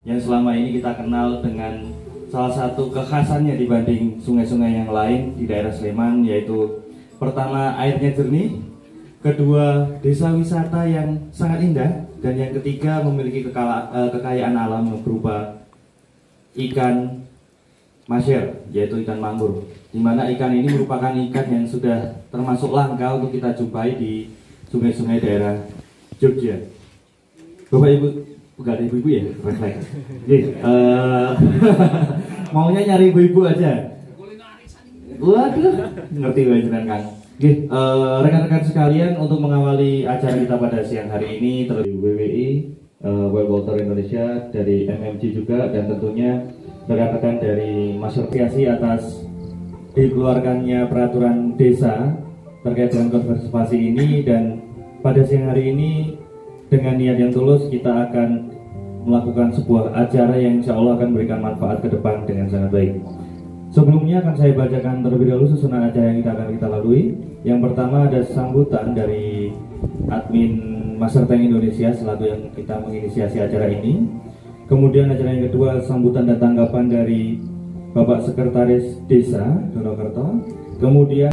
yang selama ini kita kenal dengan salah satu kekhasannya dibanding sungai-sungai yang lain di daerah Sleman, yaitu pertama airnya jernih, kedua desa wisata yang sangat indah, dan yang ketiga memiliki kekayaan alam berupa ikan masyar, yaitu ikan manggur, di mana ikan ini merupakan ikan yang sudah termasuk langka untuk kita jumpai di sungai-sungai daerah Jogja. Bapak Ibu, bukan ada ibu-ibu ya? Refleks. Maunya nyari ibu-ibu aja. Waduh, ngerti banget kan? Rekan-rekan sekalian, untuk mengawali acara kita pada siang hari ini dari WWI, World Water Indonesia, dari MMG juga, dan tentunya rekan-rekan dari Masyarakat atas dikeluarkannya peraturan desa terkait dengan konservasi ini. Dan pada siang hari ini dengan niat yang tulus kita akan melakukan sebuah acara yang insya Allah akan memberikan manfaat ke depan dengan sangat baik. Sebelumnya akan saya bacakan terlebih dahulu susunan acara yang akan kita lalui. Yang pertama ada sambutan dari admin Master Tank Indonesia selaku yang kita menginisiasi acara ini. Kemudian acara yang kedua sambutan dan tanggapan dari Bapak Sekretaris Desa Donokerto. Kemudian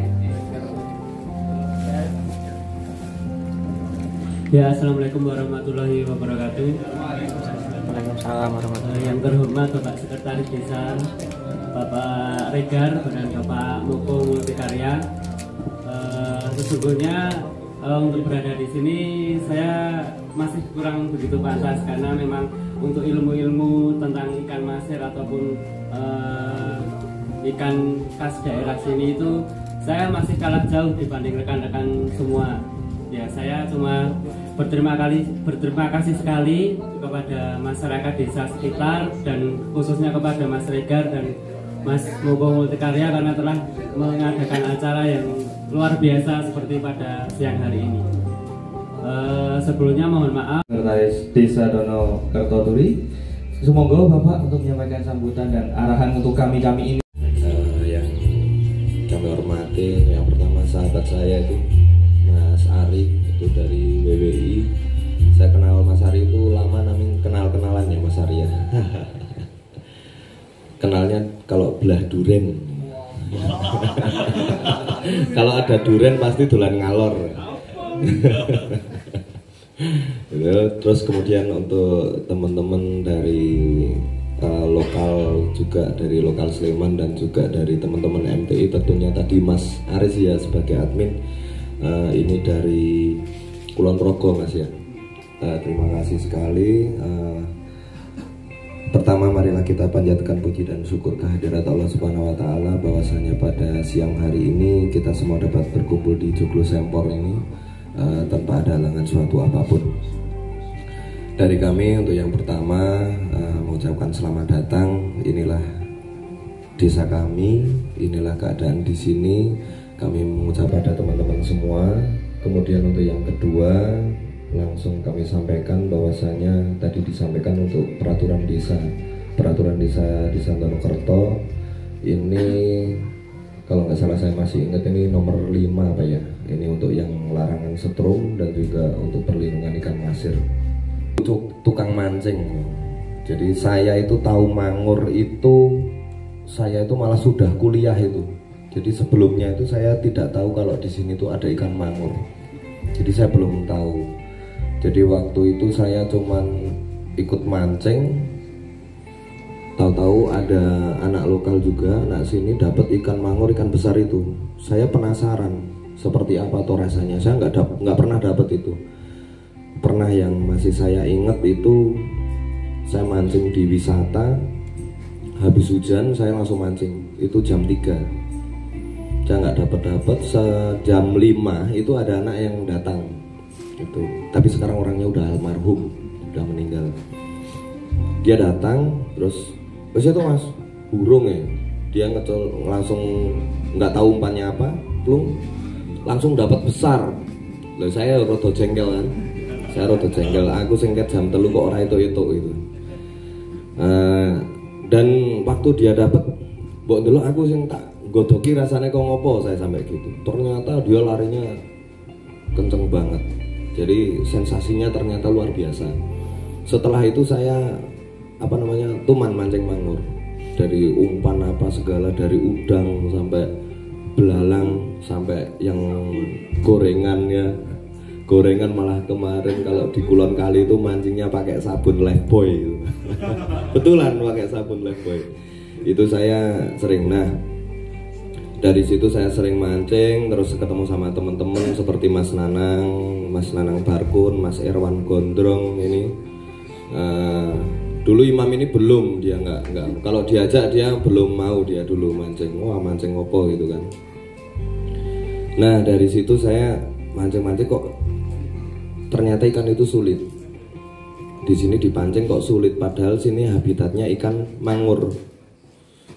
ya, assalamualaikum warahmatullahi wabarakatuh. Waalaikumsalam warahmatullahi wabarakatuh. Yang terhormat Bapak Sekretaris Desa, Bapak Regar dan Bapak Moko Multikarya. Sesungguhnya untuk berada di sini saya masih kurang begitu pantas, karena memang untuk ilmu-ilmu tentang ikan masyar ataupun ikan khas daerah sini itu saya masih kalah jauh dibanding rekan-rekan semua. Ya, saya cuma berterima kasih sekali kepada masyarakat desa sekitar dan khususnya kepada Mas Regar dan Mas Moko Multikarya karena telah mengadakan acara yang luar biasa seperti pada siang hari ini. Sebelumnya mohon maaf. Sekretaris Desa Donokerto Turi, semoga Bapak untuk menyampaikan sambutan dan arahan untuk kami ini. Yang kami hormati, yang pertama sahabat saya itu Mas Ari, itu dari WWI. Saya kenal Mas Ari itu lama, namanya kenal-kenalan ya Mas Ari ya. Kenalnya kalau belah duren. Kalau ada duren pasti dolan ngalor. Terus kemudian untuk teman-teman dari lokal juga, dari lokal Sleman dan juga dari teman-teman MTI, tentunya tadi Mas Aris ya sebagai admin. Ini dari Kulon Progo Mas ya. Terima kasih sekali. Pertama marilah kita panjatkan puji dan syukur kehadirat Allah Subhanahu wa taala bahwasanya pada siang hari ini kita semua dapat berkumpul di Joglo Sempor ini tanpa ada halangan suatu apapun. Dari kami untuk yang pertama mengucapkan selamat datang. Inilah desa kami, inilah keadaan di sini. Kami mengucap pada teman-teman semua. Kemudian untuk yang kedua langsung kami sampaikan bahwasanya tadi disampaikan untuk peraturan desa di Donokerto ini, kalau nggak salah saya masih ingat ini nomor 5 apa ya, ini untuk yang larangan setrum dan juga untuk perlindungan ikan masyar. Untuk tukang mancing, jadi saya itu tahu manggur itu, saya itu malah sudah kuliah itu. Jadi sebelumnya itu saya tidak tahu kalau di sini tuh ada ikan manggur. Jadi saya belum tahu. Jadi waktu itu saya cuman ikut mancing, tahu-tahu ada anak lokal juga, anak sini dapat ikan manggur, ikan besar itu. Saya penasaran seperti apa tuh rasanya. Saya nggak pernah dapat itu. Pernah yang masih saya ingat itu, saya mancing di wisata, habis hujan saya langsung mancing. Itu jam 3. Saya nggak dapat. Jam 5 itu ada anak yang datang. Itu, tapi sekarang orangnya udah almarhum, udah meninggal. Dia datang, terus itu Mas, burung ya. Dia ngecol langsung, nggak tahu umpannya apa, plung, langsung dapat besar. Lalu saya rada jengkel kan, aku singkat jam 3 kok orang itu gitu. Dan waktu dia dapat, mbok ndelok aku sing tak godoki rasanya kok ngopo, saya sampai gitu. Ternyata dia larinya kenceng banget. Jadi sensasinya ternyata luar biasa. Setelah itu saya apa namanya, tuman mancing mangur. Dari umpan apa segala, dari udang sampai belalang sampai yang gorengan ya. Gorengan malah kemarin kalau di Kulon Kali itu mancingnya pakai sabun Lifebuoy gitu. Betulan pakai sabun Lifebuoy. Itu saya sering. Nah, dari situ saya sering mancing, terus ketemu sama teman-teman seperti Mas Nanang Barkun, Mas Irwan Gondrong ini. Dulu Imam ini belum, dia nggak. Kalau diajak dia belum mau, dia dulu mancing. Wah, mancing opo gitu kan. Nah, dari situ saya mancing-mancing kok ternyata ikan itu sulit. Di sini dipancing kok sulit, padahal sini habitatnya ikan mangur.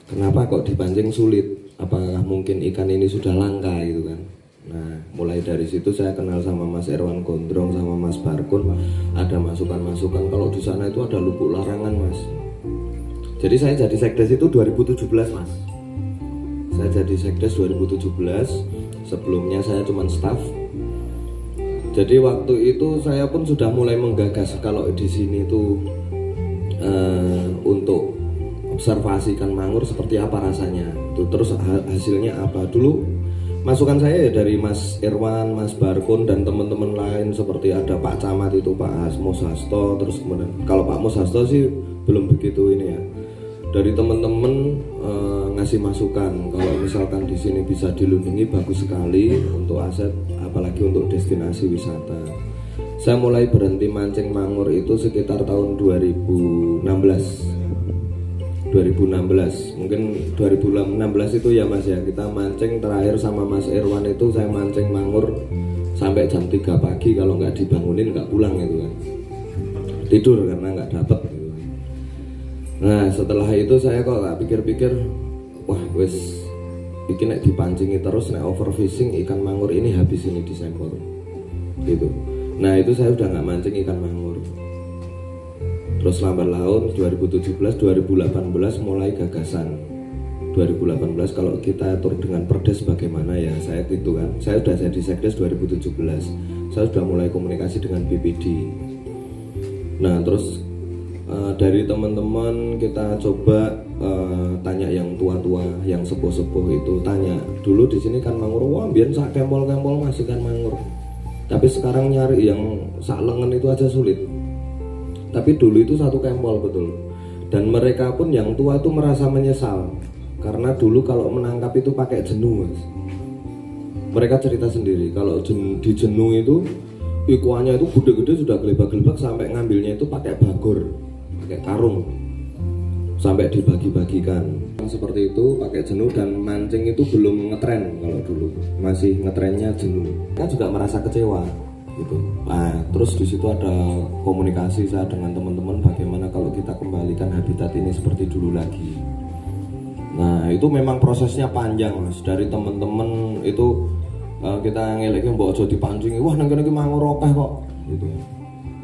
Kenapa kok dipancing sulit? Apakah mungkin ikan ini sudah langka gitu kan? Nah, mulai dari situ saya kenal sama Mas Irwan Gondrong sama Mas Barkun. Ada masukan-masukan kalau di sana itu ada lubuk larangan, Mas. Jadi saya jadi sekdes itu 2017, Mas. Saya jadi sekdes 2017. Sebelumnya saya cuma staff. Jadi waktu itu saya pun sudah mulai menggagas kalau di sini tuh untuk observasi ikan mangur seperti apa rasanya. Tuh, terus hasilnya apa? Dulu masukan saya ya dari Mas Irwan, Mas Barkun dan teman-teman lain seperti ada Pak Camat itu, Pak Mus Hasto, terus kemudian kalau Pak Mus Hasto sih belum begitu ini ya. Dari teman-teman ngasih masukan kalau misalkan di sini bisa dilindungi bagus sekali untuk aset, apalagi untuk destinasi wisata. Saya mulai berhenti mancing mangur itu sekitar tahun 2016 mungkin 2016 itu ya Mas ya, kita mancing terakhir sama Mas Irwan itu saya mancing mangur sampai jam 3 pagi, kalau nggak dibangunin nggak pulang itu kan, tidur karena nggak dapet gitu. Nah setelah itu saya kok nggak pikir-pikir, wah wes bikin nek dipancingi terus nek overfishing ikan mangur ini habis ini di Sempor gitu. Nah itu saya udah nggak mancing ikan mangur. Terus lambat laun 2017 2018 mulai gagasan. 2018 kalau kita atur dengan perdes bagaimana ya, saya gitu kan. Saya udah jadi sekdes 2017. Saya sudah mulai komunikasi dengan BPD. Nah terus dari teman-teman kita coba tanya yang tua-tua, yang sepuh-sepuh itu tanya. Dulu di sini kan mangur, wah biar sak kempol-kempol masih kan mangur. Tapi sekarang nyari yang sak lengan itu aja sulit. Tapi dulu itu satu kempol betul. Dan mereka pun yang tua tuh merasa menyesal karena dulu kalau menangkap itu pakai jenuh, Mas. Mereka cerita sendiri kalau di jenuh itu ikannya itu gede-gede sudah gelebak-gelebak sampai ngambilnya itu pakai bagor, pakai karung, sampai dibagi-bagikan seperti itu pakai jenuh. Dan mancing itu belum ngetren kalau dulu, masih ngetrennya jenuh. Kita juga merasa kecewa gitu. Nah, terus di situ ada komunikasi saya dengan teman-teman bagaimana kalau kita kembalikan habitat ini seperti dulu lagi. Nah, itu memang prosesnya panjang, Mas. Dari teman-teman itu kita ngelekin mbok aja dipancingi, wah nang kene iki mangur akeh kok gitu.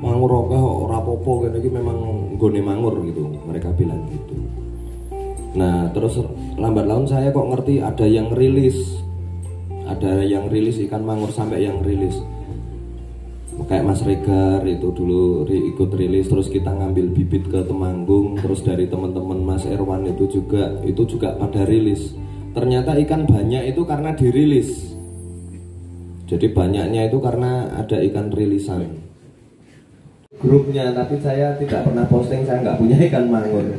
Mangur akeh kok ora apa-apa, kene iki memang nggone mangur gitu. Mereka bilang gitu. Nah, terus lambat laun saya kok ngerti ada yang rilis. Ada yang rilis ikan mangur sampai yang rilis. Kayak Mas Regar itu dulu ikut rilis, terus kita ngambil bibit ke Temanggung, terus dari teman-teman Mas Irwan itu juga pada rilis. Ternyata ikan banyak itu karena dirilis. Jadi banyaknya itu karena ada ikan rilisan. Grupnya, tapi saya tidak pernah posting, saya nggak punya ikan mangur.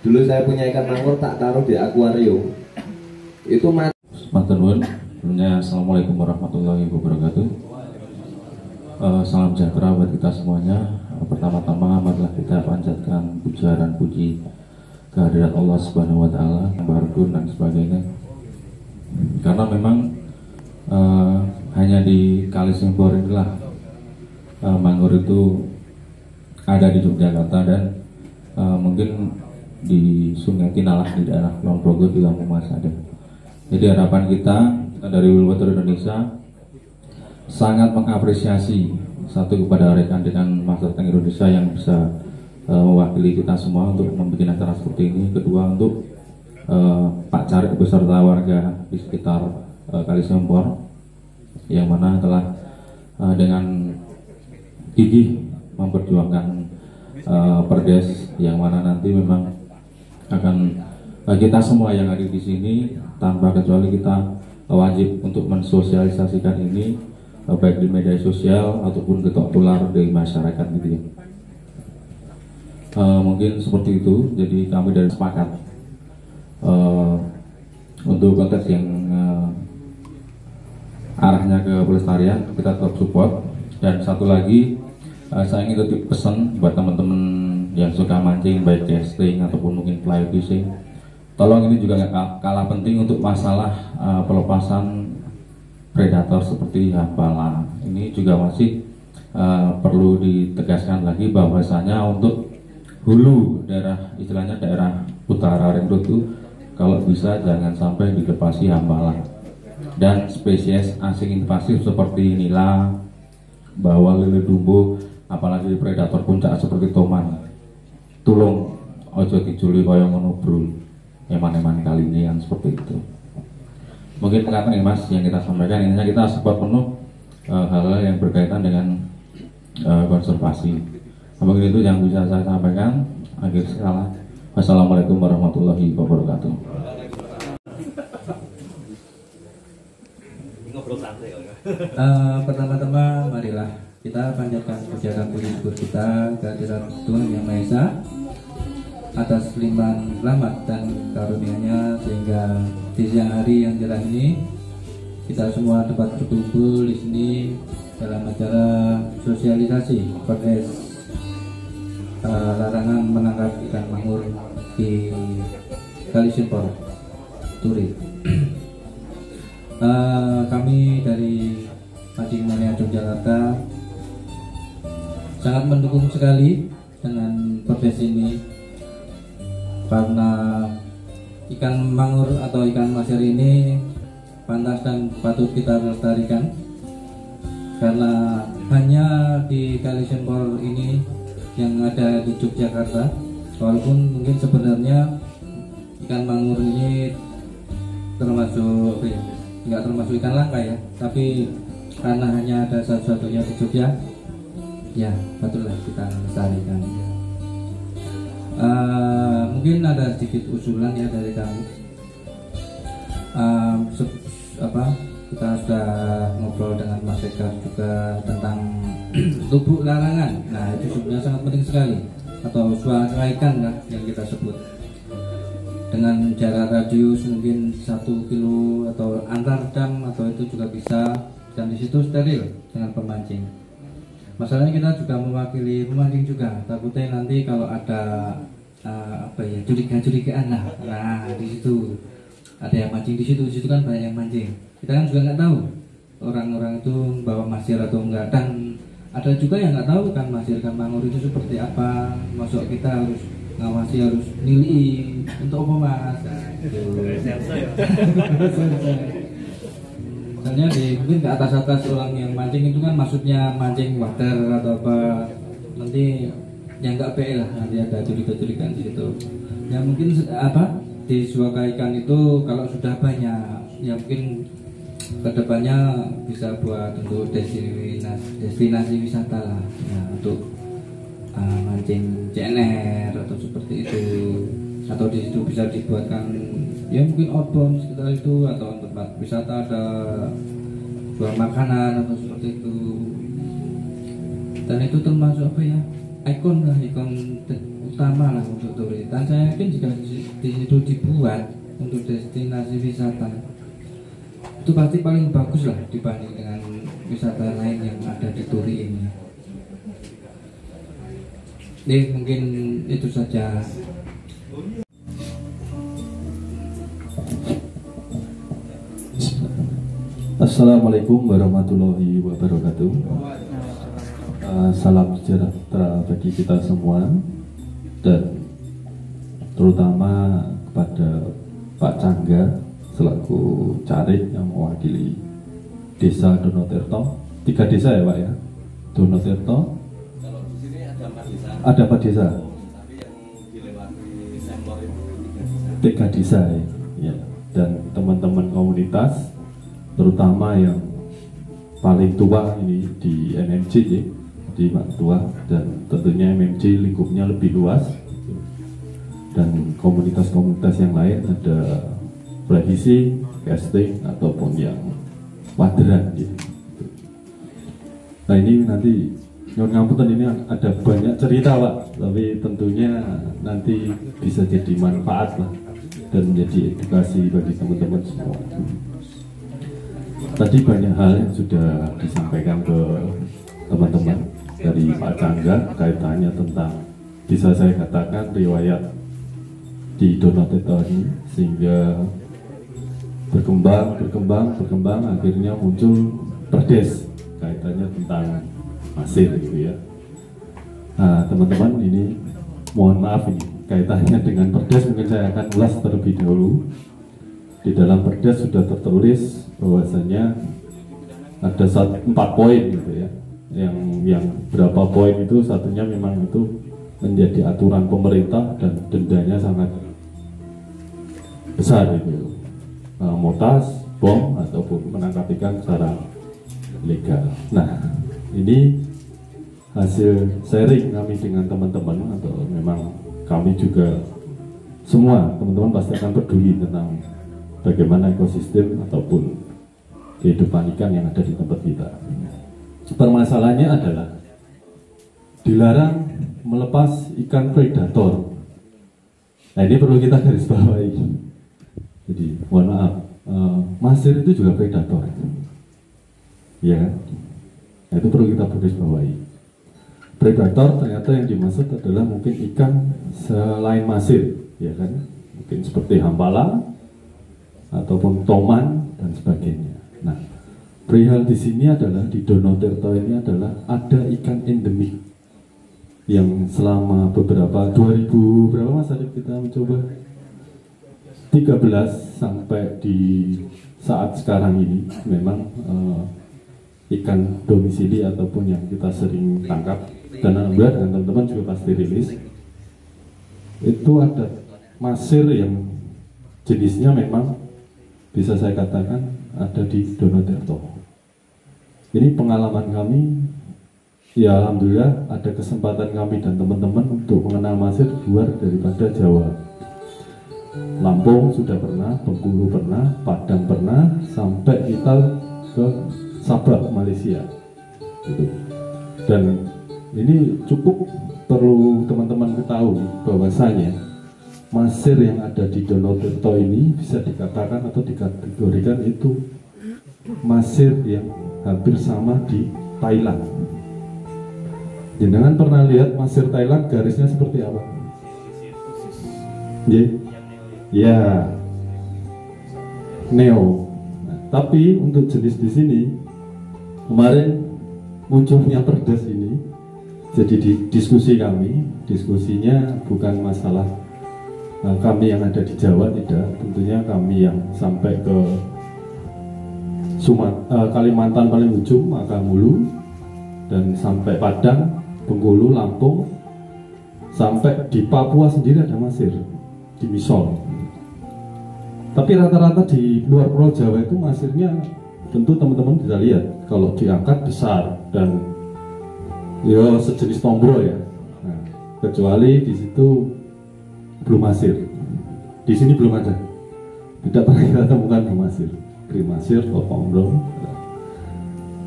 Dulu saya punya ikan mangur tak taruh di akuarium. Itu mati. Matur nuwun. Assalamualaikum warahmatullahi wabarakatuh. Salam sejahtera buat kita semuanya. Pertama-tama marilah kita panjatkan puja dan puji kehadirat Allah Subhanahu wa taala, Barkun dan sebagainya. Karena memang hanya di Kali Sempor inilah mangur itu ada di Yogyakarta, dan mungkin di Sungai Tinalah di daerah Kulon Progo juga masih ada. Jadi harapan kita dari Wilwater Indonesia sangat mengapresiasi, satu kepada rekan-rekan masyarakat Indonesia yang bisa mewakili kita semua untuk membuat acara seperti ini. Kedua untuk Pak Carik beserta warga di sekitar Kali Sempor yang mana telah dengan gigih memperjuangkan Perdes yang mana nanti memang akan kita semua yang ada di sini tanpa kecuali kita wajib untuk mensosialisasikan ini baik di media sosial ataupun ketok tular dari masyarakat gitu ya. Mungkin seperti itu. Jadi kami dari sepakat untuk konteks yang arahnya ke pelestarian kita tetap support. Dan satu lagi saya ingin titip pesan buat teman-teman yang suka mancing baik casting ataupun mungkin fly fishing, tolong ini juga nggak kalah penting untuk masalah pelepasan predator seperti hambala. Ini juga masih perlu ditegaskan lagi bahwasanya untuk hulu daerah, istilahnya daerah utara Ring Road itu kalau bisa jangan sampai dilepasi hambala dan spesies asing invasif seperti nila, bawal, lele dumbo, apalagi predator puncak seperti toman. Tulung ojo dijuli kaya ngono bro, eman-eman kali ini yang seperti itu. Mungkin kata Mas yang kita sampaikan, intinya kita support penuh hal-hal yang berkaitan dengan konservasi. Mungkin itu yang bisa saya sampaikan. Akhir sekali, wassalamualaikum warahmatullahi wabarakatuh. Pertama-tama marilah kita panjatkan puja dan puji syukur kita kehadirat Tuhan Yang Maha Esa atas limpahan rahmat dan karunia-Nya sehingga di siang hari yang cerah ini kita semua dapat berkumpul di sini dalam acara sosialisasi Perdes larangan menangkap ikan mangur di Kali Simpor Turi. Kami dari Mancing Mania Yogyakarta sangat mendukung sekali dengan Perdes ini karena ikan mangur atau ikan masir ini pantas dan patut kita lestarikan karena hanya di Kali Simpor ini yang ada di Yogyakarta, walaupun mungkin sebenarnya ikan mangur ini termasuk nggak termasuk ikan langka ya, tapi karena hanya ada satu-satunya di Jogja, ya patutlah kita lestarikan. Mungkin ada sedikit usulan ya dari kami. Kita sudah ngobrol dengan Mas Eka juga tentang lubuk larangan. Nah itu sebenarnya sangat penting sekali, atau suara ikan lah yang kita sebut. Dengan jarak radius mungkin 1 kilo atau antar dam atau itu juga bisa, dan di situ steril dengan pemancing. Masalahnya kita juga mewakili pemancing juga, takutnya nanti kalau ada curigaan lah. Nah di situ ada yang mancing di situ kan banyak yang mancing. Kita kan juga nggak tahu orang-orang itu bawa masir atau enggak, dan ada juga yang nggak tahu kan masir ikan mangur itu seperti apa. Masuk kita harus ngawasi, harus nilai untuk apa mas? Misalnya mungkin ke atas orang yang mancing itu kan maksudnya mancing water atau apa, nanti yang nggak PL lah, nanti ada curiga-curigaan di situ. Ya mungkin di suaka ikan itu kalau sudah banyak, ya mungkin kedepannya bisa buat untuk destinasi wisata lah, ya, untuk mancing CNR atau seperti itu, atau di situ bisa dibuatkan ya mungkin outbound sekitar itu, atau tempat wisata ada jual makanan atau seperti itu. Dan itu termasuk ikon utama lah untuk turis. Dan saya yakin jika di situ dibuat untuk destinasi wisata, itu pasti paling bagus lah dibanding dengan wisata lain yang ada di Turi ini. Jadi mungkin itu saja. Assalamualaikum warahmatullahi wabarakatuh. Salam sejahtera bagi kita semua, dan terutama kepada Pak Cangga selaku carik yang mewakili Desa Donotirto. 3 desa ya Pak ya, Donotirto. Kalau di sini ada 4 desa. Ada 4 desa. Tapi yang dilewati Sempor itu 3 desa ya. Dan teman-teman komunitas, terutama yang paling tua ini di NMJ ya, di Mak Ketua, dan tentunya MMJ lingkupnya lebih luas, dan komunitas-komunitas yang lain ada revisi, casting ataupun yang waderan gitu. Nah ini nanti nyuwun ngapunten, ini ada banyak cerita Pak, tapi tentunya nanti bisa jadi manfaat lah dan menjadi edukasi bagi teman-teman semua. Tadi banyak hal yang sudah disampaikan ke teman-teman dari Pak Cangga kaitannya tentang, bisa saya katakan, riwayat di Donoteto ini, sehingga berkembang akhirnya muncul perdes kaitannya tentang Masir gitu ya. Nah teman-teman, ini mohon maaf ini kaitannya dengan perdes mungkin saya akan ulas terlebih dahulu. Di dalam perdes sudah tertulis bahwasanya ada 4 poin gitu ya, yang berapa poin itu satunya memang itu menjadi aturan pemerintah dan dendanya sangat besar itu, motas, bom ataupun menangkap ikan secara legal. Nah ini hasil sharing kami dengan teman-teman, atau memang kami juga semua teman-teman pasti akan peduli tentang bagaimana ekosistem ataupun kehidupan ikan yang ada di tempat kita. Permasalahannya adalah dilarang melepas ikan predator. Nah ini perlu kita garis bawahi. Jadi mohon maaf, Masir itu juga predator, ya kan? Nah, itu perlu kita garis bawahi. Predator ternyata yang dimaksud adalah mungkin ikan selain Masir, ya kan? Mungkin seperti hampala ataupun toman dan sebagainya. Nah, perihal di sini adalah di Donoteto ini adalah ada ikan endemik yang selama beberapa 2000 berapa Mas Arif kita mencoba 13 sampai di saat sekarang ini memang ikan domisili ataupun yang kita sering tangkap, dan alhamdulillah dan teman-teman juga pasti rilis itu ada Masir yang jenisnya memang bisa saya katakan ada di Donoteto. Ini pengalaman kami, ya alhamdulillah ada kesempatan kami dan teman-teman untuk mengenal Masir luar daripada Jawa. Lampung sudah pernah, Bengkulu pernah, Padang pernah, sampai kita ke Sabah, Malaysia gitu. Dan ini cukup perlu teman-teman ketahui bahwasanya Masir yang ada di Donoteto ini bisa dikatakan atau dikategorikan itu Masir yang hampir sama di Thailand. Jangan pernah lihat Masir Thailand garisnya seperti apa? Ya, neo. Nah, tapi untuk jenis di sini kemarin munculnya perdes ini, jadi di diskusi kami, diskusinya bukan masalah kami yang ada di Jawa, tidak, tentunya kami yang sampai ke Kalimantan paling ujung, Makamulu, dan sampai Padang, Bengkulu, Lampung, sampai di Papua sendiri ada Masir di Misol. Tapi rata-rata di luar Pulau Jawa itu Masirnya tentu teman-teman bisa lihat kalau diangkat besar dan ya sejenis tombro ya. Nah, kecuali di situ belum Masir, di sini belum ada, tidak pernah kita temukan belum Masir, Masir atau tombro.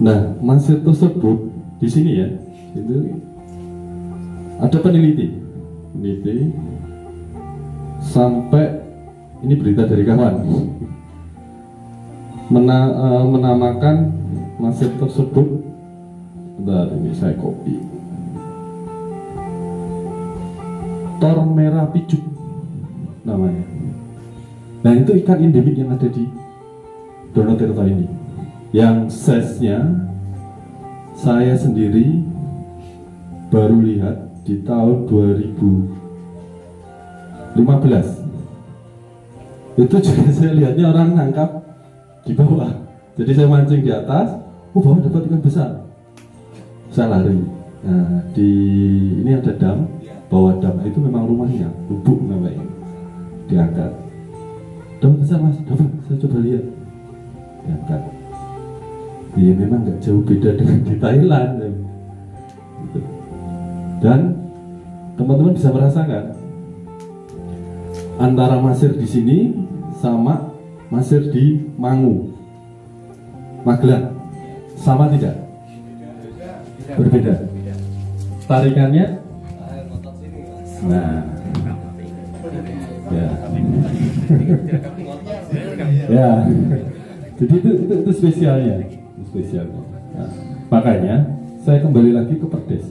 Nah Masir tersebut di sini ya, itu ada peneliti sampai ini berita dari kawan menamakan Masir tersebut. Bentar, ini saya copy. Tor merah pijuk namanya. Nah itu ikan endemik yang ada di Donoteto ini, yang size-nya saya sendiri baru lihat di tahun 2015. Itu juga saya lihatnya orang nangkap di bawah, jadi saya mancing di atas, bawah dapat ikan besar, saya lari. Nah ini ada dam, bawah dam itu memang rumahnya, lubuk namanya, diangkat, dapat besar Mas, dapat, saya coba lihat, diangkat. Iya memang nggak jauh beda dengan di Thailand. Dan teman-teman bisa merasakan antara Masir di sini sama Masir di Mangu, Magelang, sama tidak? Berbeda. Tarikannya, nah, ya, ya. Jadi itu spesialnya, spesialnya. Nah, makanya saya kembali lagi ke Perdes.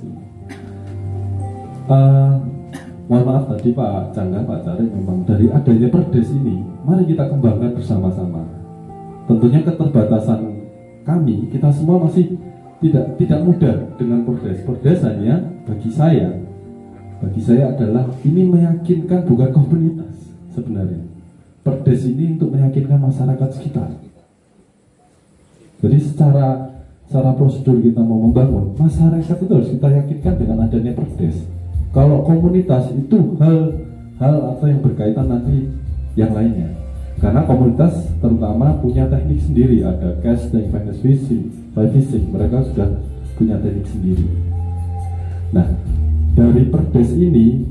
Mohon maaf tadi Pak Cangga, Pak Cari, memang dari adanya Perdes ini, mari kita kembangkan bersama-sama. Tentunya keterbatasan kami, kita semua masih tidak mudah dengan Perdes. Perdes hanya bagi saya adalah ini meyakinkan bukan komunitas sebenarnya. Perdes ini untuk meyakinkan masyarakat sekitar. Jadi secara prosedur kita mau membangun, masyarakat itu harus kita yakinkan dengan adanya Perdes. Kalau komunitas itu hal atau yang berkaitan nanti yang lainnya. Karena komunitas terutama punya teknik sendiri, ada casting, finance fishing, mereka sudah punya teknik sendiri. Nah, dari Perdes ini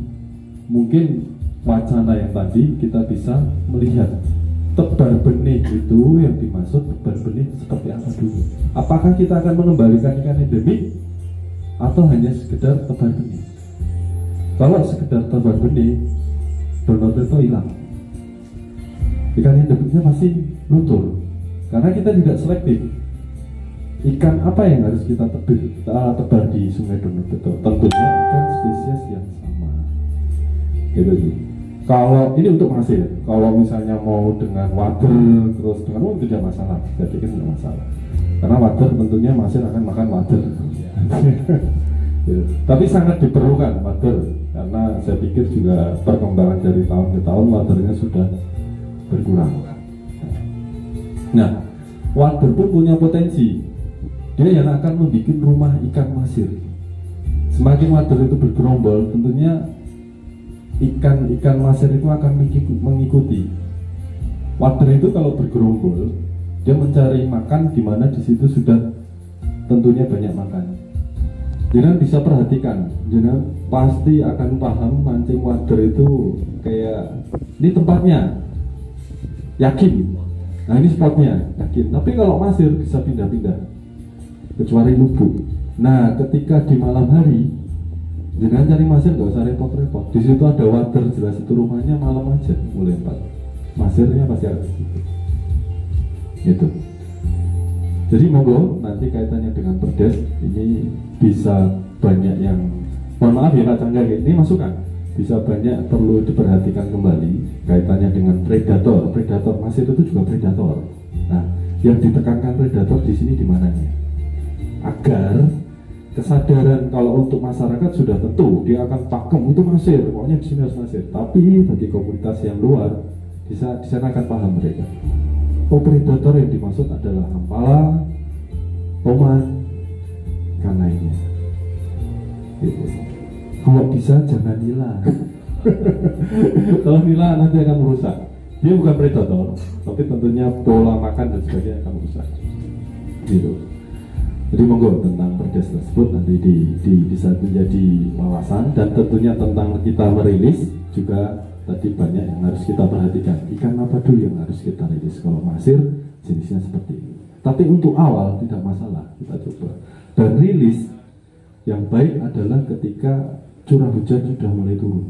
mungkin wacana yang tadi kita bisa melihat tebar benih itu yang dimaksud tebar benih seperti apa dulu. Apakah kita akan mengembalikan ikan endemik atau hanya sekedar tebar benih? Kalau sekedar tebar benih, Donald itu hilang. Ikan endemiknya pasti luntur karena kita tidak selektif. Ikan apa yang harus kita tebar di Sungai Donobeto? Tentunya ikan spesies yang sama. Gitu sih. Kalau ini untuk hasil, kalau misalnya mau dengan water terus dengan tidak masalah, saya pikir tidak masalah. Karena water tentunya masih akan makan water. Gitu. Tapi sangat diperlukan water karena saya pikir juga perkembangan dari tahun ke tahun waternya sudah berkurang. Nah, water pun punya potensi. Dia yang akan membuat rumah ikan masir. Semakin water itu bergerombol, tentunya ikan masir itu akan mengikuti. Water itu kalau bergerombol, dia mencari makan di mana di situ sudah tentunya banyak makan. Jangan bisa perhatikan, jangan pasti akan paham mancing water itu kayak ini tempatnya, yakin. Nah ini spotnya, yakin. Tapi kalau masir bisa pindah-pindah, kecuali lubuk. Nah ketika di malam hari, jangan cari masir nggak usah repot-repot. Di situ ada water, jelas itu rumahnya malam aja mulai 4. Masirnya pasti ada. Gitu. Jadi monggo nanti kaitannya dengan Perdes ini bisa banyak yang, mohon maaf ya Pak Cangga, ini masukan bisa banyak perlu diperhatikan kembali kaitannya dengan predator. Predator masir itu juga predator. Nah, yang ditekankan predator di sini di mananya? Agar kesadaran kalau untuk masyarakat sudah tentu dia akan pakem itu masir, pokoknya di sini harus masir. Tapi bagi komunitas yang luar di sana akan paham mereka. Oh, predator yang dimaksud adalah ampala, toman, ikan lainnya. Gitu. Kalau bisa jangan nila. Kalau nila nanti akan merusak. Dia bukan predator, tapi tentunya pola makan dan sebagainya akan merusak. Gitu. Jadi monggo tentang Perdes tersebut nanti bisa menjadi wawasan, dan tentunya tentang kita merilis juga tadi banyak yang harus kita perhatikan. Ikan apa dulu yang harus kita rilis? Kalau masir jenisnya seperti ini. Tapi untuk awal tidak masalah, kita coba. Dan rilis yang baik adalah ketika curah hujan sudah mulai turun.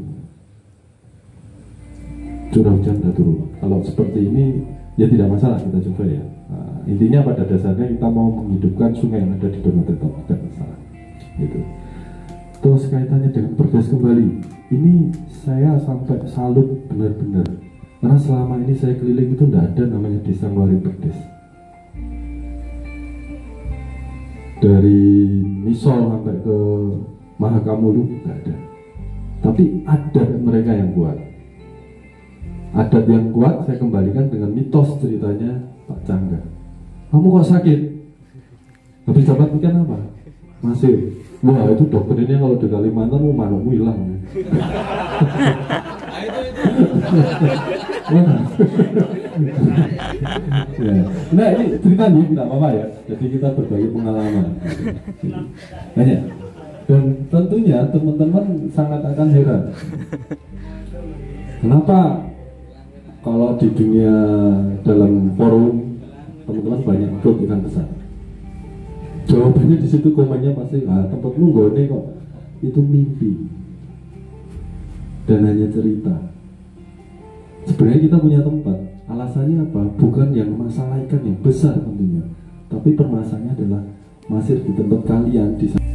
Curah hujan sudah turun. Kalau seperti ini ya tidak masalah, kita coba ya. Nah, intinya pada dasarnya kita mau menghidupkan sungai yang ada di Donobeto, tidak masalah. Gitu. Terus kaitannya dengan Perdes kembali, ini saya sampai salut benar-benar. Karena selama ini saya keliling itu tidak ada namanya desa ngeluarin Perdes. Dari Misol sampai ke Mahakamulu tidak ada. Tapi adat mereka yang kuat. Adat yang kuat saya kembalikan dengan mitos ceritanya Pak Cangga. Kamu kok sakit? Habis dapat ikan apa? Masih. Wah itu dokternya kalau di Kalimantan mau manukmu hilang. Ya. Nah ini ceritanya tidak apa-apa ya. Jadi kita berbagi pengalaman. Banyak. Dan tentunya teman-teman sangat akan heran. Kenapa kalau di dunia dalam forum teman-teman banyak grup ikan besar? Jawabannya di situ, komennya pasti, tempatmu nggone kok itu mimpi dan hanya cerita. Sebenarnya kita punya tempat. Alasannya apa? Bukan yang masalah ikan yang besar tentunya, tapi permasalahannya adalah masir di tempat kalian di sana.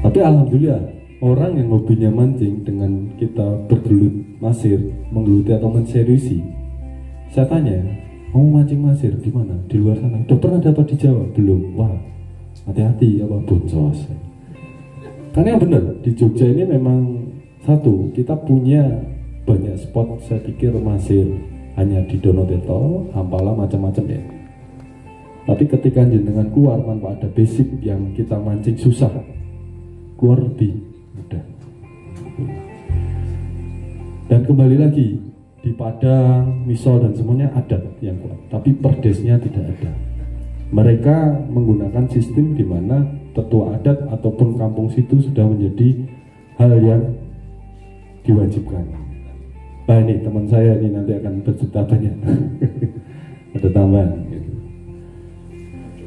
Tapi alhamdulillah, orang yang hobinya mancing dengan kita bergelut masir, menggeluti atau menseriusi, saya tanya, mau mancing masir di mana? Di luar sana. Udah pernah dapat di Jawa? Belum. Wah, hati-hati apa boncos. Karena yang benar di Jogja ini memang satu, kita punya banyak spot. Saya pikir masir hanya di Donoteto, Hampala, macam-macam ya. Tapi ketika jenengan keluar tanpa ada basic yang kita mancing susah, keluar lebih mudah. Dan kembali lagi, di Padang, Misol dan semuanya adat yang kuat, tapi perdesnya tidak ada. Mereka menggunakan sistem di mana tetua adat ataupun kampung situ sudah menjadi hal yang diwajibkan. Nah ini teman saya ini nanti akan bercerita banyak. Ada tambahan gitu.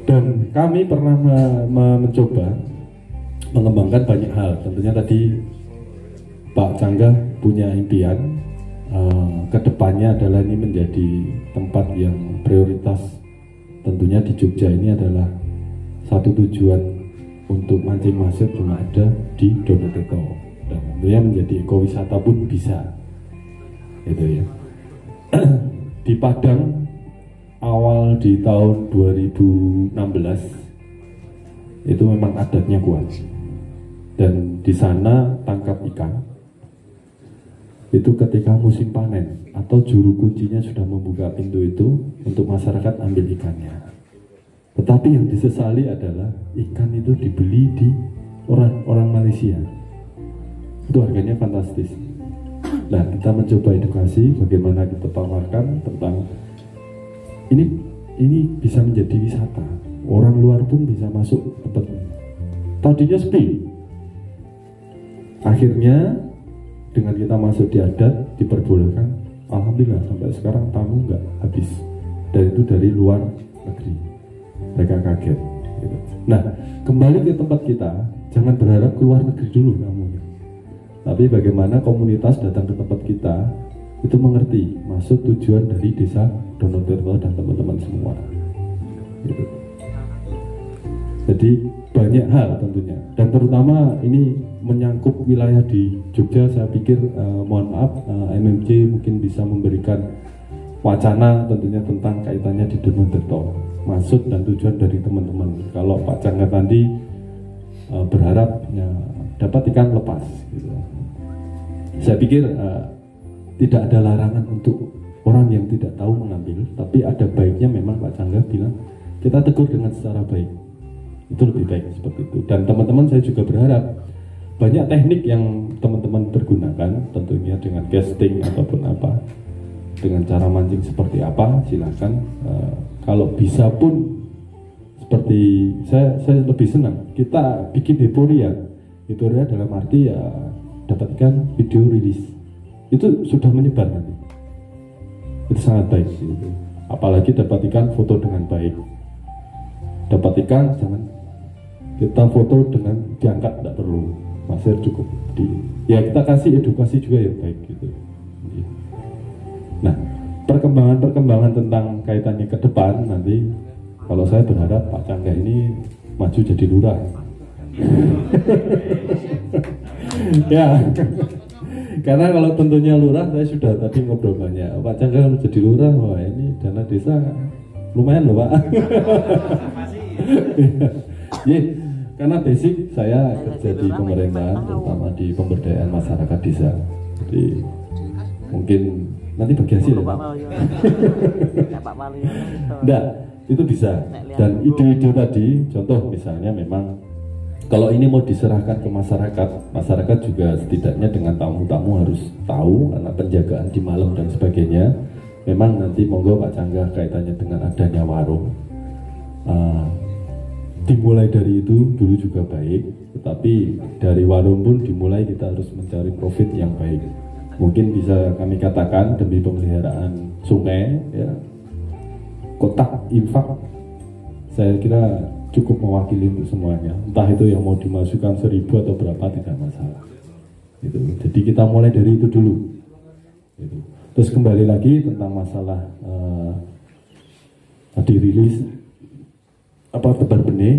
Dan kami pernah mencoba mengembangkan banyak hal. Tentunya tadi Pak Cangga punya impian, kedepannya adalah ini menjadi tempat yang prioritas. Tentunya di Jogja ini adalah satu tujuan untuk mancing masir cuma ada di Donoteto, dan tentunya menjadi ekowisata pun bisa, gitu ya. Di Padang awal di tahun 2016 itu memang adatnya kuat, dan di sana tangkap ikan itu ketika musim panen atau juru kuncinya sudah membuka pintu itu untuk masyarakat ambil ikannya. Tetapi yang disesali adalah ikan itu dibeli di orang Malaysia. Itu harganya fantastis. Nah, kita mencoba edukasi bagaimana kita tawarkan tentang ini bisa menjadi wisata. Orang luar pun bisa masuk tempat ini. Tadinya sepi. Akhirnya dengan kita masuk di adat, diperbolehkan, alhamdulillah sampai sekarang tamu nggak habis, dan itu dari luar negeri. Mereka kaget gitu. Nah, kembali ke tempat kita, jangan berharap keluar negeri dulu kamu, tapi bagaimana komunitas datang ke tempat kita itu mengerti maksud tujuan dari desa Donoteto dan teman-teman semua gitu. Jadi banyak hal tentunya, dan terutama ini menyangkut wilayah di Jogja. Saya pikir mohon maaf, MMJ mungkin bisa memberikan wacana tentunya tentang kaitannya di Donoteto, maksud dan tujuan dari teman-teman. Kalau Pak Cangga tadi berharap ya, dapat ikan lepas gitu. Saya pikir tidak ada larangan untuk orang yang tidak tahu mengambil, tapi ada baiknya memang Pak Cangga bilang kita tegur dengan secara baik. Itu lebih baik seperti itu. Dan teman-teman saya juga berharap banyak teknik yang teman-teman pergunakan, tentunya dengan casting ataupun apa, dengan cara mancing seperti apa, silakan. Kalau bisa pun seperti saya lebih senang kita bikin euforia dalam arti ya dapatkan video rilis itu sudah menyebar nanti, itu sangat baik gitu. Apalagi dapatkan foto dengan baik, dapatkan jangan kita foto dengan diangkat, tidak perlu masir, cukup ya kita kasih edukasi juga yang baik gitu. Nah, perkembangan tentang kaitannya ke depan nanti, kalau saya berharap Pak Cangga ini maju jadi lurah. Ya, karena kalau tentunya lurah, saya sudah tadi ngobrol banyak, Pak Cangga jadi lurah, wah ini dana desa lumayan loh Pak. Ya, karena basic saya kerja di pemerintahan, terutama di pemberdayaan masyarakat desa. Jadi mungkin nanti bagi hasil ya Pak. Enggak, itu bisa. Dan ide-ide tadi, contoh misalnya memang kalau ini mau diserahkan ke masyarakat, masyarakat juga setidaknya dengan tamu-tamu harus tahu, karena penjagaan di malam dan sebagainya. Memang nanti monggo Pak Cangga kaitannya dengan adanya warung. dimulai dari itu dulu juga baik, tetapi dari warung pun dimulai kita harus mencari profit yang baik. Mungkin bisa kami katakan demi pemeliharaan sungai, ya, kotak infak saya kira cukup mewakili untuk semuanya. Entah itu yang mau dimasukkan 1000 atau berapa tidak masalah. Gitu. Jadi kita mulai dari itu dulu. Gitu. Terus kembali lagi tentang masalah dirilis tebar benih,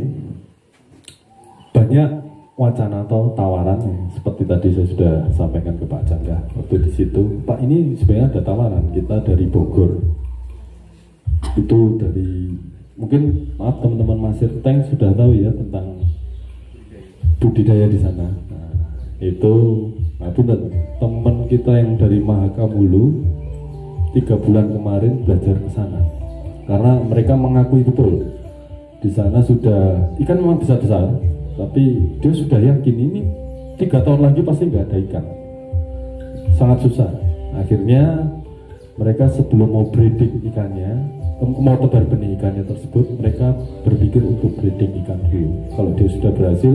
banyak wacana atau tawaran seperti tadi saya sudah sampaikan ke Pak Cangga waktu di situ. Pak, ini sebenarnya ada tawaran kita dari Bogor, itu dari mungkin maaf teman-teman Masir Tank sudah tahu ya tentang budidaya di sana. Nah, itu teman kita yang dari Mahakamulu 3 bulan kemarin belajar ke sana karena mereka mengakui betul di sana sudah ikan memang bisa besar, tapi dia sudah yakin ini 3 tahun lagi pasti nggak ada ikan, sangat susah. Akhirnya mereka sebelum mau breeding ikannya, mau tebar benih ikannya tersebut, mereka berpikir untuk breeding ikan dulu. Kalau dia sudah berhasil,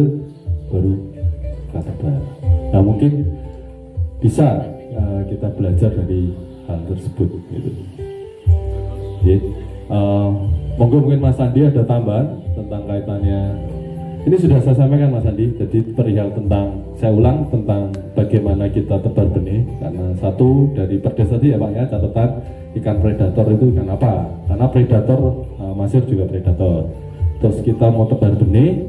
baru kita tebar. Nah mungkin bisa kita belajar dari hal tersebut. Gitu. Jadi, monggo mungkin Mas Andi ada tambahan tentang kaitannya. Ini sudah saya sampaikan Mas Andi. Jadi perihal tentang, saya ulang tentang bagaimana kita tebar benih. Karena satu dari Perdes tadi ya Pak ya, catatan ikan predator itu ikan apa? Karena predator Masir juga predator. Terus kita mau tebar benih,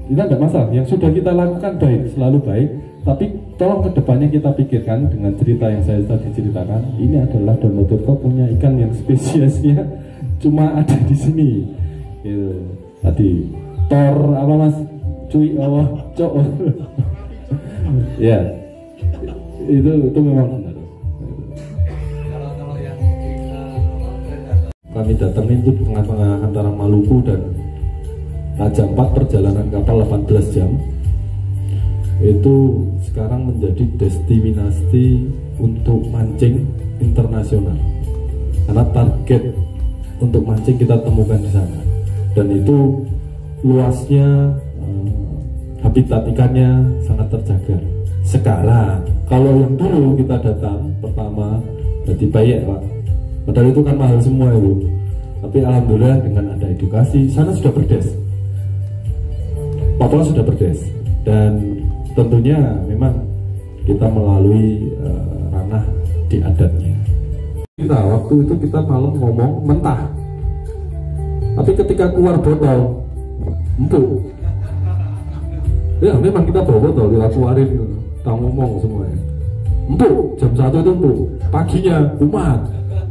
kita nggak masalah. Yang sudah kita lakukan baik, selalu baik. Tapi tolong kedepannya kita pikirkan dengan cerita yang saya tadi ceritakan. Ini adalah Donoturto punya ikan yang spesiesnya cuma ada di sini. Gitu. Tadi Tor apa Mas? Cuy Cok. Ya. Itu memang benar. Kami datangin itu tengah-tengah antara Maluku dan Raja Ampat, perjalanan kapal 18 jam. Itu sekarang menjadi destinasi untuk mancing internasional. Karena target untuk mancing kita temukan di sana. Dan itu luasnya, habitat ikannya sangat terjaga. Sekarang kalau yang dulu kita datang pertama jadi bayek Pak, padahal itu kan mahal semua itu. Tapi alhamdulillah dengan ada edukasi, sana sudah berdes, Papua sudah berdes. Dan tentunya memang kita melalui ranah di adatnya. Kita waktu itu kita malam ngomong mentah, tapi ketika keluar botol empuk. Ya memang kita bawa botol, kita keluarin, kita ngomong semuanya empuk, jam 1 itu empuk. Paginya umat,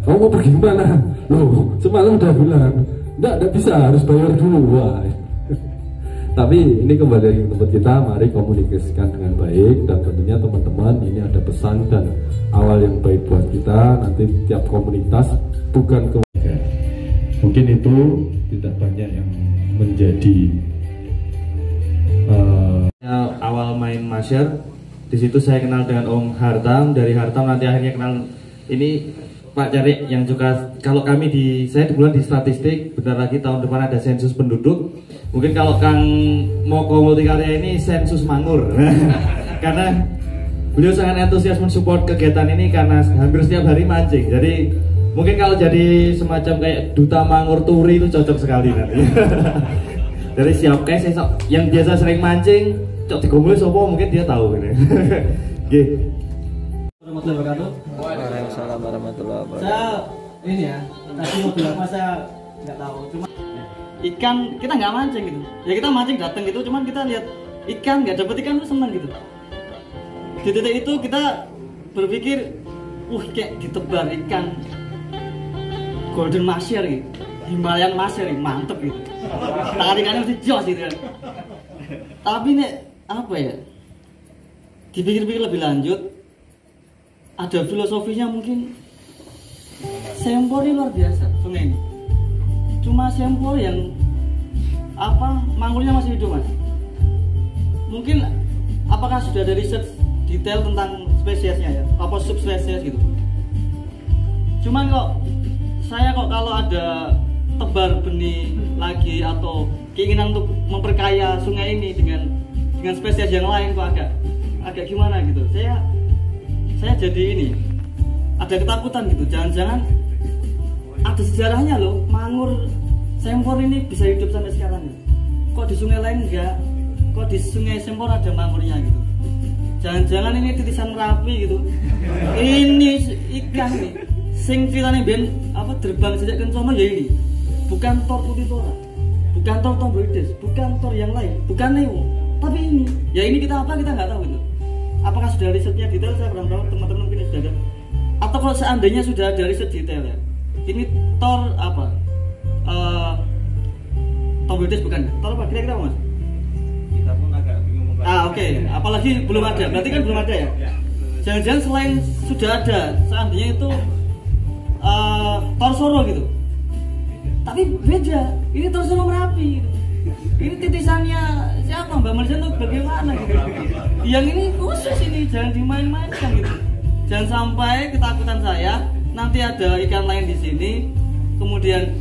kamu mau pergi kemana? Loh semalam udah bilang enggak bisa, harus bayar dulu. Wah. Tapi ini kembali lagi ke tempat kita, mari komunikasikan dengan baik. Dan tentunya teman-teman ini ada pesan dan awal yang baik buat kita. Nanti tiap komunitas bukan ke mungkin itu tidak banyak yang menjadi awal main masyar. Di situ saya kenal dengan Om Hartam, dari Hartam nanti akhirnya kenal ini Pak Carik yang juga, kalau kami saya bulan di statistik, bentar lagi tahun depan ada sensus penduduk. Mungkin kalau Kang Moko Multikarya ini sensus Mangur. Karena beliau sangat antusias mensupport kegiatan ini karena hampir setiap hari mancing. Jadi mungkin kalau jadi semacam kayak duta Mangur Turi itu cocok sekali nanti. Dari siap kayak yang biasa sering mancing, cok digombolin sopo mungkin dia tahu ini. Oke. Warahmatullahi wabarakatuh. Waalaikumsalam warahmatullahi wabarakatuh. Saya ini ya, tadi mau bilang apa saya nggak tahu. Cuma ikan kita nggak mancing gitu. Ya kita mancing datang gitu, cuman kita lihat ikan nggak dapet ikan tuh seneng gitu. Di titik itu kita berpikir, kayak ditebar ikan golden masyar gitu, Himalayan masyar gitu, mantep gitu. Tangan ikannya mesti jos gitu kan. Tapi nih apa ya? Dipikir-pikir lebih lanjut, ada filosofinya mungkin. Sempor ini luar biasa sungai ini. Cuma sempor yang manggulnya masih hidup Mas. Mungkin apakah sudah ada riset detail tentang spesiesnya ya, apa subspesies gitu. Cuman kalau ada tebar benih lagi atau keinginan untuk memperkaya sungai ini dengan spesies yang lain kok agak gimana gitu. Saya jadi ini ada ketakutan gitu, jangan-jangan ada sejarahnya loh, Mangur Sempor ini bisa hidup sampai sekarang gitu. Kok di sungai lain enggak, kok di sungai Sempor ada mangurnya gitu. Jangan-jangan ini titisan Merapi gitu. Ini ikan nih sing ceritanya ben apa terbang sejak kencono ya ini. Bukan tor putitora, bukan tor tombroides, bukan tor yang lain, bukan neo, tapi ini. Ya ini kita nggak tahu gitu. Apakah sudah risetnya detail? Saya kurang tahu, teman-teman mungkin sudah ada. Atau kalau seandainya sudah ada riset detail ya, ini tor apa? Tombroides bukan? Tor apa? Kira-kira mas? Kita pun agak bingung. Oke. Apalagi belum ada. Berarti kan belum ada ya? Jangan-jangan selain sudah ada, seandainya itu tor Soro gitu. Tapi beda. Ini tor Soro Merapi gitu. Ini titisannya siapa? Mbak Malaysia tuh bagaimana gitu. Yang ini khusus ini, jangan dimain-mainkan gitu. Jangan sampai ketakutan saya nanti ada ikan lain di sini, kemudian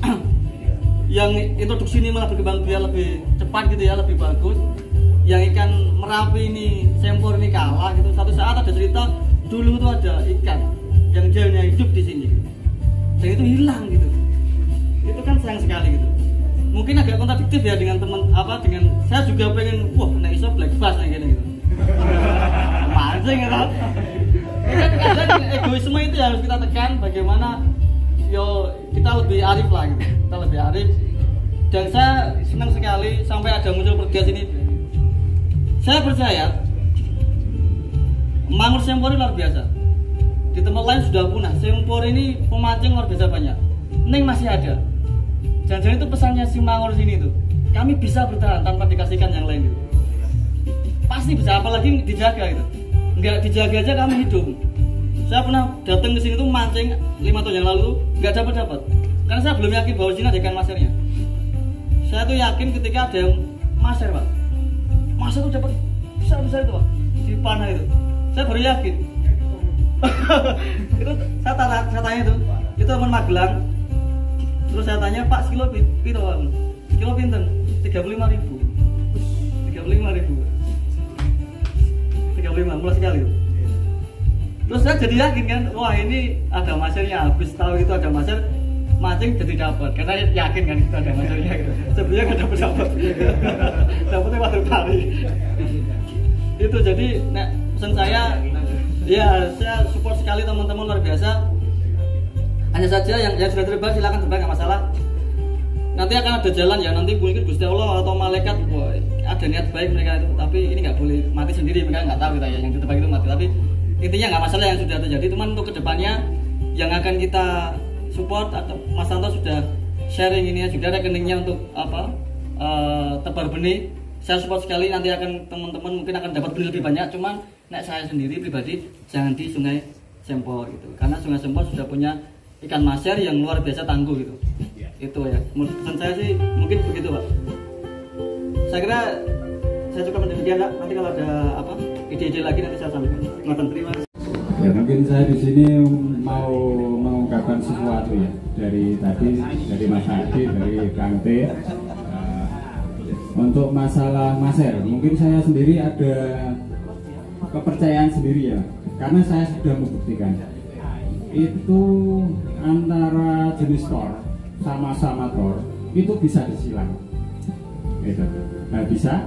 yang introduksi ini malah berkembang biak lebih cepat gitu ya, lebih bagus. Yang ikan Merapi ini, Sempor ini kalah gitu. Satu saat ada cerita dulu tuh ada ikan yang dia hidup di sini gitu. Dan itu hilang gitu. Itu kan sayang sekali gitu. Mungkin agak kontradiktif ya dengan dengan saya juga pengen nek iso black bass kayak gitu. Mancing gitu. Kadang egoisme itu harus kita tekan, bagaimana kita lebih arif lah gitu. Kita lebih arif. Dan saya senang sekali sampai ada muncul pergas ini. Saya percaya Mangur Sempor ini luar biasa. Di tempat lain sudah punah. Sempor ini pemancing luar biasa banyak. Neng masih ada. Jangan-jangan itu pesannya si Mangur sini tuh. Kami bisa bertahan tanpa dikasihkan yang lain gitu. Pasti bisa, apalagi dijaga gitu. Enggak dijaga aja kami hidup. Saya pernah datang ke sini tuh mancing 5 tahun yang lalu tuh nggak dapat. Karena saya belum yakin bahwa sini ada ikan masernya. Saya tuh yakin ketika ada yang maser, Pak. Maser tuh dapat besar-besar itu, Pak. Di panah itu. Saya baru yakin. Itu saya tanya itu teman Magelang. Terus saya tanya, Pak, sekilo piro? Kilo pinten? 35.000. 35 mulai sekali. Terus saya jadi yakin kan, wah ini ada masernya. Habis tahu itu ada maser, mancing jadi dapat. Karena yakin kan itu ada masernya gitu. Sebenarnya nggak dapat. Dapatnya waktu tari. Itu jadi pesan saya, ya saya support sekali teman-teman luar biasa. Hanya saja yang sudah terbang silakan terbang, nggak masalah. Nanti akan ada jalan ya, nanti mungkin Gusti Allah atau malaikat ada niat baik mereka itu, tapi ini nggak boleh mati sendiri, mereka nggak tahu kita ya yang ditebak itu mati. Tapi intinya nggak masalah yang sudah terjadi, teman. Untuk kedepannya yang akan kita support, atau Mas Santo sudah sharing ini ya, juga rekeningnya untuk tebar benih. Saya support sekali, nanti akan teman-teman mungkin akan dapat benih lebih banyak. Cuman saya sendiri pribadi jangan di Sungai Sempor gitu, karena Sungai Sempor sudah punya ikan maser yang luar biasa tangguh gitu. Itu ya, pesan saya sih mungkin begitu, Pak. Saya kira saya cukup demikian, Pak. Nanti kalau ada ide-ide lagi nanti saya sampaikan. Terima kasih. Ya, mungkin saya di sini mau mengungkapkan sesuatu ya, dari Mas Adi, dari Kang T. Untuk masalah maser, mungkin saya sendiri ada kepercayaan sendiri ya, karena saya sudah membuktikan itu antara jenis tor sama tor itu bisa disilang gitu. Nah, bisa?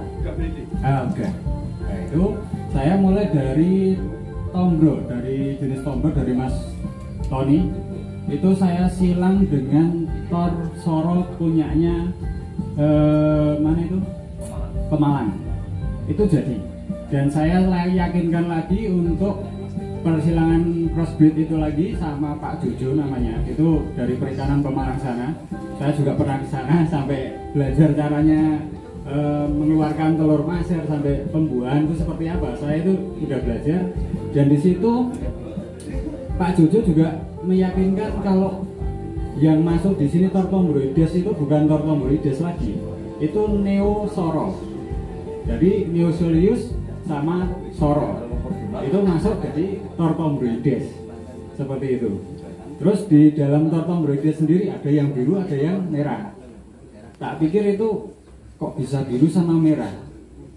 Oke. Nah, itu saya mulai dari tombro, dari jenis tombro dari Mas Tony. Itu saya silang dengan tor Soro punyanya mana itu? Pemalang. Itu jadi. Dan saya yakinkan lagi untuk persilangan crossbreed itu lagi sama Pak Jojo namanya, itu dari perikanan Pemalang sana. Saya juga pernah ke sana sampai belajar caranya mengeluarkan telur maser sampai pembuahan itu seperti apa. Saya itu sudah belajar, dan di situ Pak Jojo juga meyakinkan kalau yang masuk di sini Tortombroides itu bukan Tortombroides lagi, itu Neo Soro. Jadi Neosolius sama Soro itu masuk jadi Tortombroides seperti itu. Terus di dalam tortombroides sendiri ada yang biru, ada yang merah. Tak pikir itu kok bisa biru sama merah.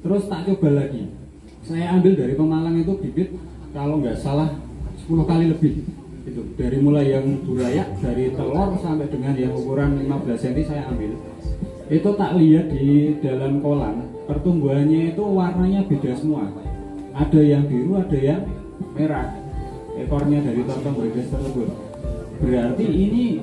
Terus tak coba lagi. Saya ambil dari Pemalang itu bibit kalau nggak salah 10 kali lebih. Itu dari mulai yang burayak dari telur sampai dengan yang ukuran 15 cm saya ambil. Itu tak lihat di dalam kolam pertumbuhannya itu warnanya beda semua. Ada yang biru, ada yang merah. Ekornya dari tortombroides tersebut. Berarti ini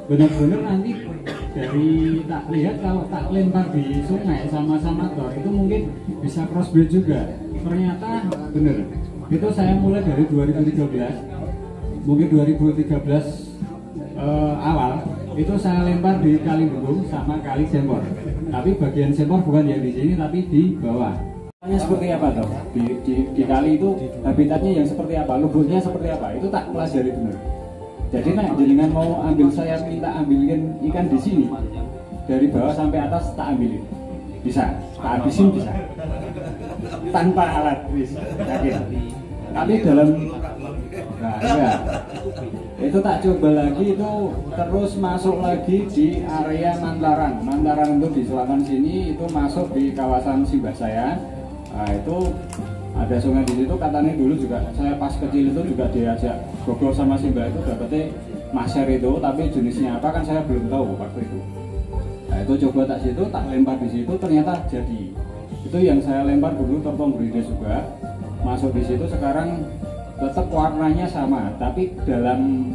benar-benar nanti dari tak lihat kalau tak lempar di sungai sama-sama tor itu mungkin bisa crossbreed juga. Ternyata benar. Itu saya mulai dari 2013, mungkin 2013 awal itu saya lempar di Kali Bendung sama Kali Sempor. Tapi bagian Sempor bukan yang di sini tapi di bawah. Seperti apa toh? Di kali itu habitatnya yang seperti apa? Lubuknya seperti apa? Itu tak pelajari benar. Jadi nak jenengan mau ambil, saya minta ambilin ikan di sini dari bawah sampai atas tak ambilin, bisa, tak habisin bisa, tanpa alat, yakin. Tapi dalam, nah enggak, itu tak coba lagi itu terus masuk lagi di area Mantaran. Mantaran itu di selatan sini itu masuk di kawasan Simbah saya. Nah itu ada sungai di situ, katanya dulu juga saya pas kecil itu juga diajak gogol sama Simbah itu dapetnya maser itu, tapi jenisnya apa kan saya belum tahu waktu itu. Nah itu coba tak situ, tak lempar di situ, ternyata jadi. Itu yang saya lempar dulu tortombroides juga, masuk di situ sekarang tetap warnanya sama, tapi dalam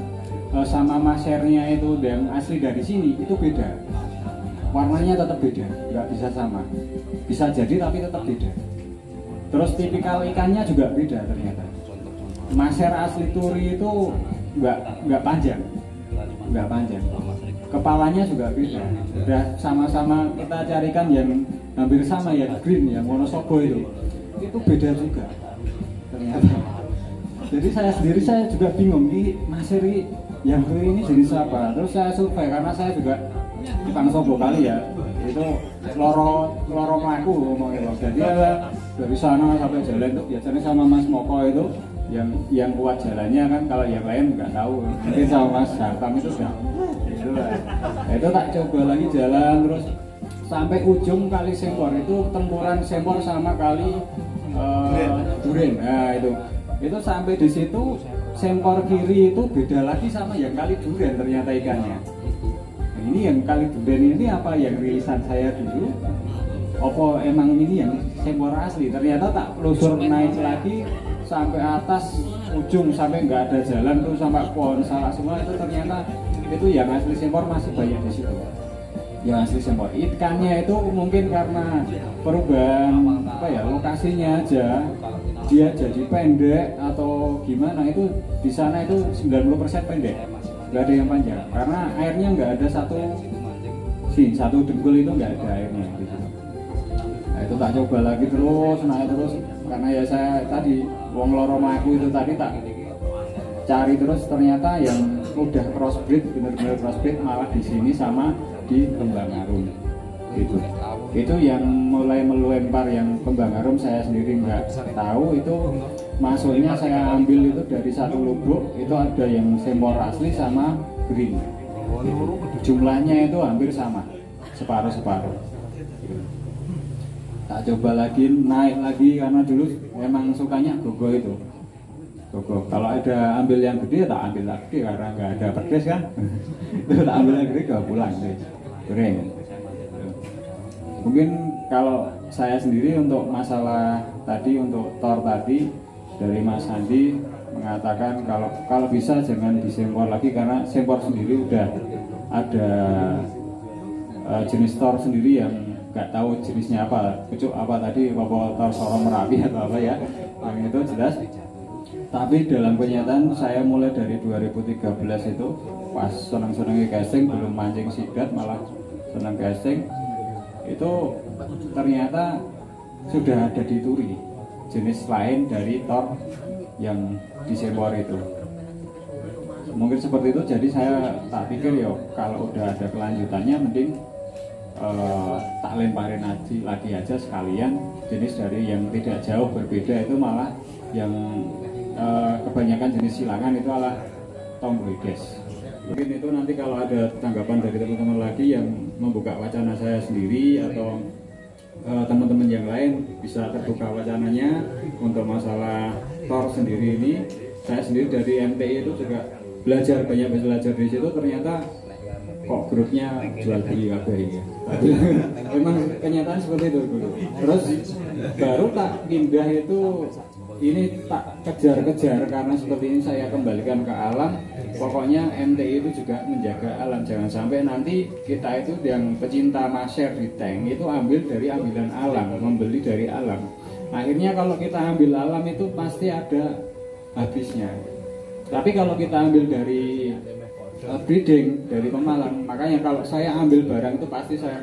sama masernya itu yang asli dari sini itu beda. Warnanya tetap beda, nggak bisa sama. Bisa jadi tapi tetap beda. Terus tipikal ikannya juga beda ternyata. Maser asli turi itu nggak panjang, Kepalanya juga beda. Udah sama-sama kita carikan yang hampir sama ya green, yang Wonosobo itu beda juga ternyata. Jadi saya juga bingung ini maser yang turi ini jenis apa. Terus saya survei karena saya juga tukang sobo kali ya. Itu loro melaku ngomongnya. Jadi dari sana sampai jalan itu biasanya sama Mas Moko itu yang kuat jalannya kan, kalau yang lain nggak tahu, mungkin sama Mas Hartam itu sudah itu tak coba lagi jalan terus sampai ujung Kali Sempor, itu tempuran Sempor sama Kali Duren. Nah itu sampai di situ Sempor kiri itu beda lagi sama yang Kali Duren ternyata ikannya. Ini yang Kali Duren ini apa yang rilisan saya dulu, apa emang ini yang Sempor asli? Ternyata tak telusur naik lagi sampai atas ujung, sampai nggak ada jalan tuh sampai pohon salak semua, itu ternyata itu yang asli Sempor masih banyak di situ. Yang asli Sempor ikannya itu mungkin karena perubahan apa ya lokasinya aja, dia jadi pendek atau gimana, itu di sana itu 90% pendek, nggak ada yang panjang karena airnya nggak ada satu dengkul itu nggak ada airnya gitu. Nah itu tak coba lagi terus naik terus karena ya saya tadi wong loro maku itu tadi tak cari terus, ternyata yang udah crossbreed, bener-bener crossbreed malah di sini sama di Kembang Arum gitu. Itu yang mulai melempar yang Kembang Arum saya sendiri nggak tahu, itu masuknya saya ambil itu dari satu lubuk, itu ada yang Sempor asli sama green. Jumlahnya itu hampir sama, separuh-separuh. Tak coba lagi naik lagi karena dulu memang sukanya gogo itu. Gogo. Kalau ada ambil yang gede tak ambil lagi karena nggak ada pedes kan. Itu tak ambil yang gede ke pulang deh. Goreng. Mungkin kalau saya sendiri untuk masalah tadi, untuk tor tadi dari Mas Andi mengatakan kalau bisa jangan di Sempor lagi karena Sempor sendiri udah ada jenis tor sendiri yang nggak tahu jenisnya apa, pucuk apa tadi, apa tor sorong Merapi atau apa ya, yang itu jelas. Tapi dalam kenyataan saya mulai dari 2013 itu pas seneng-senengnya casting, belum mancing sidat malah seneng casting, itu ternyata sudah ada di turi jenis lain dari tor yang di Sempor itu. Mungkin seperti itu, jadi saya tak pikir ya kalau udah ada kelanjutannya mending tak lemparin lagi aja sekalian jenis dari yang tidak jauh berbeda, itu malah yang kebanyakan jenis silangan itu adalah tombroides. Mungkin itu nanti kalau ada tanggapan dari teman-teman lagi yang membuka wacana saya sendiri atau teman-teman yang lain bisa terbuka wacananya untuk masalah TOR sendiri ini. Saya sendiri dari MTI itu juga banyak belajar di situ, ternyata kok grupnya jual beli kabeh ya. Memang kenyataan seperti itu dulu. Terus baru tak pindah itu, ini tak kejar-kejar karena seperti ini saya kembalikan ke alam. Pokoknya MTI itu juga menjaga alam, jangan sampai nanti kita itu yang pecinta masyarakat di tank itu ambil dari ambilan alam, membeli dari alam. Akhirnya kalau kita ambil alam itu pasti ada habisnya. Tapi kalau kita ambil dari breeding, dari Pemalang, makanya kalau saya ambil barang itu pasti saya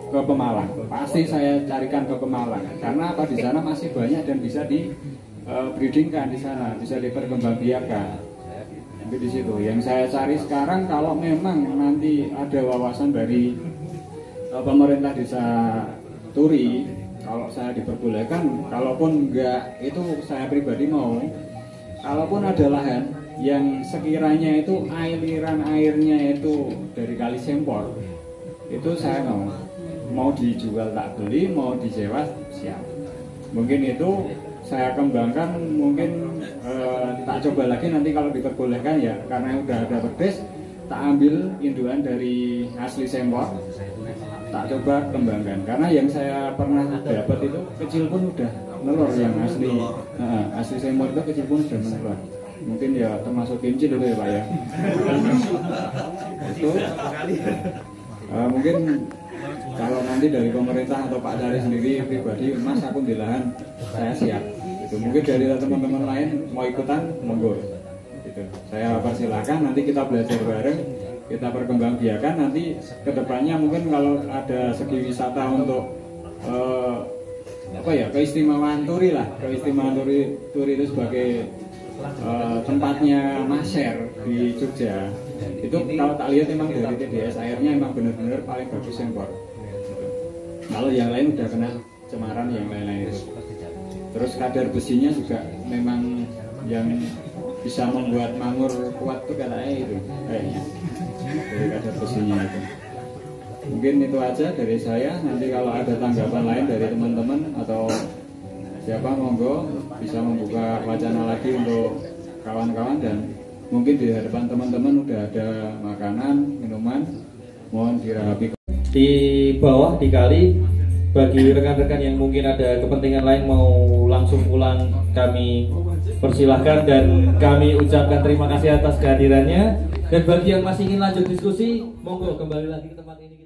ke Pemalang, pasti saya carikan ke Pemalang. Karena apa, di sana masih banyak dan bisa di breedingkan di sana, bisa diperkembangbiakan. Tapi di situ yang saya cari sekarang, kalau memang nanti ada wawasan dari pemerintah desa Turi, kalau saya diperbolehkan, kalaupun enggak, itu saya pribadi mau, kalaupun ada lahan yang sekiranya itu aliran airnya itu dari Kali Sempor, itu saya mau dijual tak beli, mau disewa siap. Mungkin itu saya kembangkan, mungkin tak coba lagi nanti kalau diperbolehkan ya, karena udah ada pedes, tak ambil induan dari asli Sempor, tak coba kembangkan. Karena yang saya pernah dapat itu kecil pun udah nelor, yang asli Sempor itu kecil pun udah nelor. Mungkin ya termasuk kimchi itu ya Pak ya. Itu mungkin kalau nanti dari pemerintah atau Pak Cari sendiri pribadi, Mas aku di lahan, saya siap. Itu mungkin dari teman-teman lain mau ikutan, monggo. Gitu. Saya persilakan, nanti kita belajar bareng, kita perkembangbiakan. Nanti kedepannya mungkin kalau ada segi wisata untuk keistimewaan Turi lah, keistimewaan Turi itu sebagai tempatnya Maser di Jogja. Itu kalau tak lihat memang dari TDS airnya memang benar-benar paling bagus Sempor. Kalau yang lain udah kena cemaran yang lain-lain itu. Terus kadar besinya juga memang yang bisa membuat mangur kuat tuh katanya itu kayaknya dari kadar besinya itu. Mungkin itu aja dari saya. Nanti kalau ada tanggapan lain dari teman-teman atau siapa, monggo bisa membuka wacana lagi untuk kawan-kawan. Dan mungkin di hadapan teman-teman udah ada makanan, minuman, mohon dirapi. Di bawah dikali, bagi rekan-rekan yang mungkin ada kepentingan lain mau langsung pulang, kami persilahkan dan kami ucapkan terima kasih atas kehadirannya. Dan bagi yang masih ingin lanjut diskusi, monggo kembali lagi ke tempat ini.